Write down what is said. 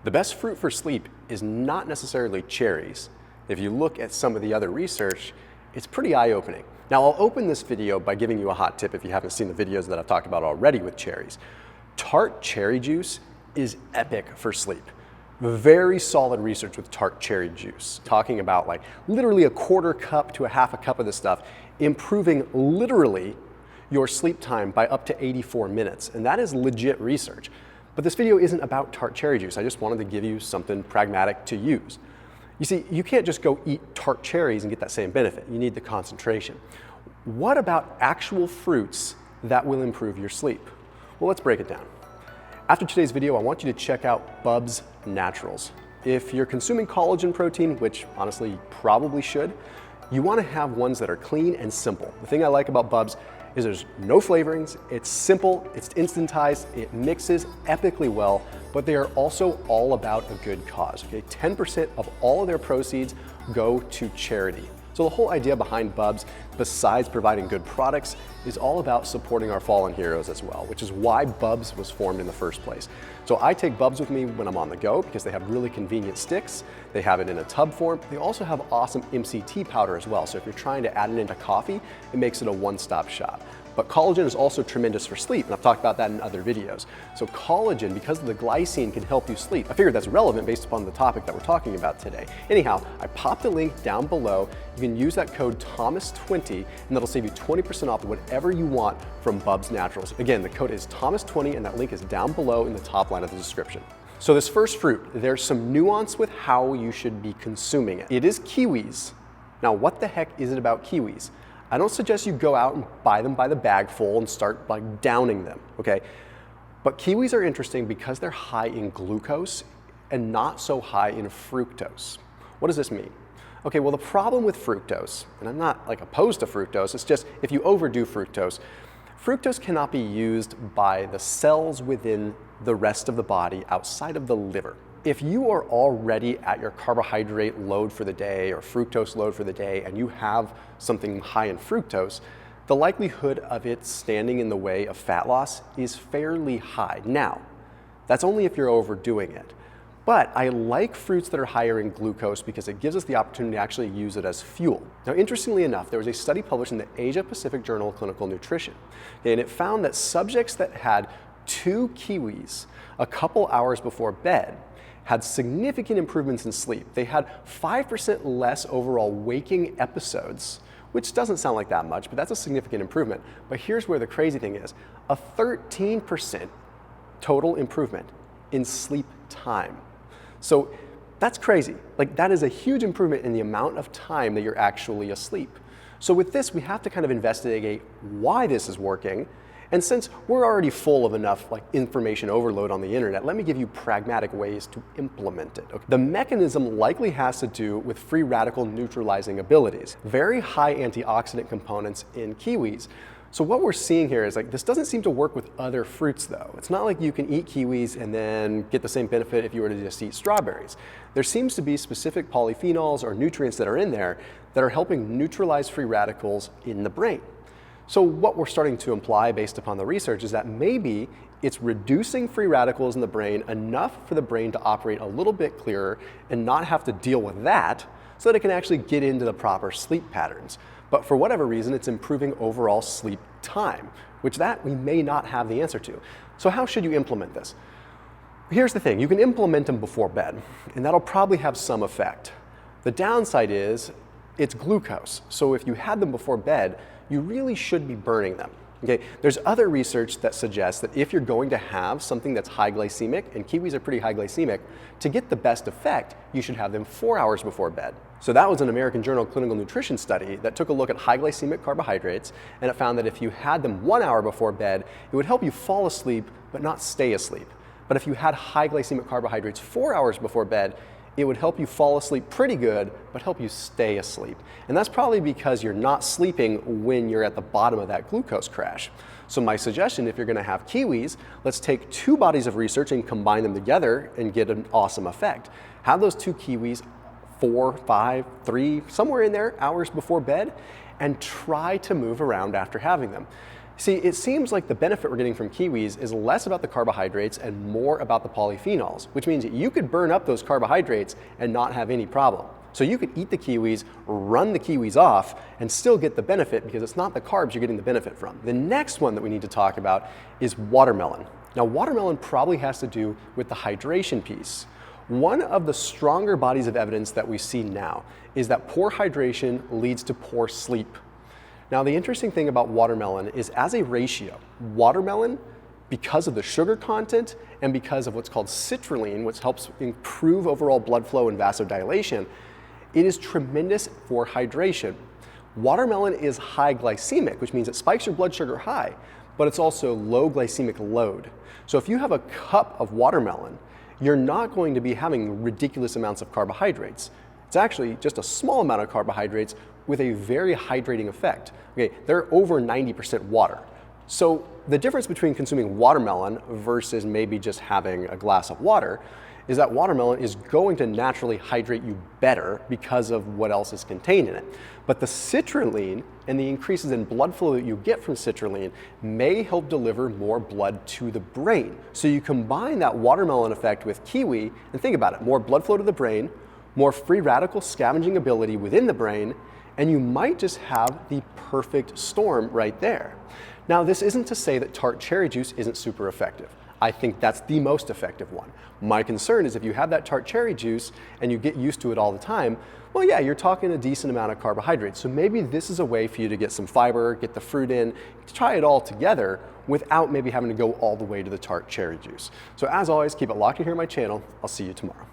The best fruit for sleep is not necessarily cherries. If you look at some of the other research, it's pretty eye-opening. Now, I'll open this video by giving you a hot tip if you haven't seen the videos that I've talked about already with cherries. Tart cherry juice is epic for sleep. Very solid research with Tart cherry juice, talking about like literally a quarter cup to a half a cup of this stuff, improving literally your sleep time by up to 84 minutes. And that is legit research. But this video isn't about Tart cherry juice. I just wanted to give you something pragmatic to use. You see, you can't just go eat Tart cherries and get that same benefit. You need the concentration. What about actual fruits that will improve your sleep? Well, let's break it down. After today's video, I want you to check out BUBS Naturals. If you're consuming collagen protein, which honestly you probably should, you want to have ones that are clean and simple. The thing I like about BUBS is there's no flavorings, it's simple, it's instantized, it mixes epically well, but they are also all about a good cause. Okay, 10% of all of their proceeds go to charity. So the whole idea behind BUBS, besides providing good products, is all about supporting our fallen heroes as well, which is why BUBS was formed in the first place. So I take BUBS with me when I'm on the go because they have really convenient sticks. They have it in a tub form. They also have awesome MCT powder as well. So if you're trying to add it into coffee, it makes it a one-stop shop. But collagen is also tremendous for sleep, and I've talked about that in other videos. So collagen, because of the glycine, can help you sleep. I figured that's relevant based upon the topic that we're talking about today. Anyhow, I popped a link down below. You can use that code Thomas20, and that'll save you 20% off whatever you want from BUBS Naturals. Again, the code is Thomas20, and that link is down below in the top line of the description. So this first fruit, there's some nuance with how you should be consuming it. It is kiwis. Now, what the heck is it about kiwis? I don't suggest you go out and buy them by the bag full and start like downing them, okay? But kiwis are interesting because they're high in glucose and not so high in fructose. What does this mean? Okay, well the problem with fructose, and I'm not like opposed to fructose, it's just if you overdo fructose, fructose cannot be used by the cells within the rest of the body outside of the liver. If you are already at your carbohydrate load for the day or fructose load for the day and you have something high in fructose, the likelihood of it standing in the way of fat loss is fairly high. Now, that's only if you're overdoing it. But I like fruits that are higher in glucose because it gives us the opportunity to actually use it as fuel. Now, interestingly enough, there was a study published in the Asia Pacific Journal of Clinical Nutrition, and it found that subjects that had 2 kiwis a couple hours before bed had significant improvements in sleep. They had 5% less overall waking episodes, which doesn't sound like that much, but that's a significant improvement. But here's where the crazy thing is, a 13% total improvement in sleep time. So that's crazy. Like that is a huge improvement in the amount of time that you're actually asleep. So with this, we have to kind of investigate why this is working. And since we're already full of enough like information overload on the internet, let me give you pragmatic ways to implement it. Okay. The mechanism likely has to do with free radical neutralizing abilities, very high antioxidant components in kiwis. So what we're seeing here is like this doesn't seem to work with other fruits though. It's not like you can eat kiwis and then get the same benefit if you were to just eat strawberries. There seems to be specific polyphenols or nutrients that are in there that are helping neutralize free radicals in the brain. So what we're starting to imply based upon the research is that maybe it's reducing free radicals in the brain enough for the brain to operate a little bit clearer and not have to deal with that so that it can actually get into the proper sleep patterns. But for whatever reason, it's improving overall sleep time, which that we may not have the answer to. So how should you implement this? Here's the thing, you can implement them before bed, and that'll probably have some effect. The downside is it's glucose. So if you had them before bed, you really should be burning them. Okay, there's other research that suggests that if you're going to have something that's high glycemic, and kiwis are pretty high glycemic, to get the best effect, you should have them 4 hours before bed. So that was an American Journal of Clinical Nutrition study that took a look at high glycemic carbohydrates, and it found that if you had them 1 hour before bed, it would help you fall asleep, but not stay asleep. But if you had high glycemic carbohydrates 4 hours before bed, it would help you fall asleep pretty good, but help you stay asleep. And that's probably because you're not sleeping when you're at the bottom of that glucose crash. So my suggestion, if you're gonna have kiwis, let's take 2 bodies of research and combine them together and get an awesome effect. Have those 2 kiwis 4, 5, 3, somewhere in there, hours before bed, and try to move around after having them. See, it seems like the benefit we're getting from kiwis is less about the carbohydrates and more about the polyphenols, which means that you could burn up those carbohydrates and not have any problem. So you could eat the kiwis, run the kiwis off, and still get the benefit because it's not the carbs you're getting the benefit from. The next one that we need to talk about is watermelon. Now, watermelon probably has to do with the hydration piece. One of the stronger bodies of evidence that we see now is that poor hydration leads to poor sleep. Now, the interesting thing about watermelon is as a ratio, watermelon, because of the sugar content and because of what's called citrulline, which helps improve overall blood flow and vasodilation, it is tremendous for hydration. Watermelon is high glycemic, which means it spikes your blood sugar high, but it's also low glycemic load. So if you have a cup of watermelon, you're not going to be having ridiculous amounts of carbohydrates. It's actually just a small amount of carbohydrates with a very hydrating effect. Okay, they're over 90% water. So the difference between consuming watermelon versus maybe just having a glass of water is that watermelon is going to naturally hydrate you better because of what else is contained in it. But the citrulline and the increases in blood flow that you get from citrulline may help deliver more blood to the brain. So you combine that watermelon effect with kiwi, and think about it, more blood flow to the brain, more free radical scavenging ability within the brain, and you might just have the perfect storm right there. Now, this isn't to say that tart cherry juice isn't super effective. I think that's the most effective one. My concern is if you have that tart cherry juice and you get used to it all the time, well, yeah, you're talking a decent amount of carbohydrates. So maybe this is a way for you to get some fiber, get the fruit in, try it all together without maybe having to go all the way to the tart cherry juice. So as always, keep it locked in here on my channel. I'll see you tomorrow.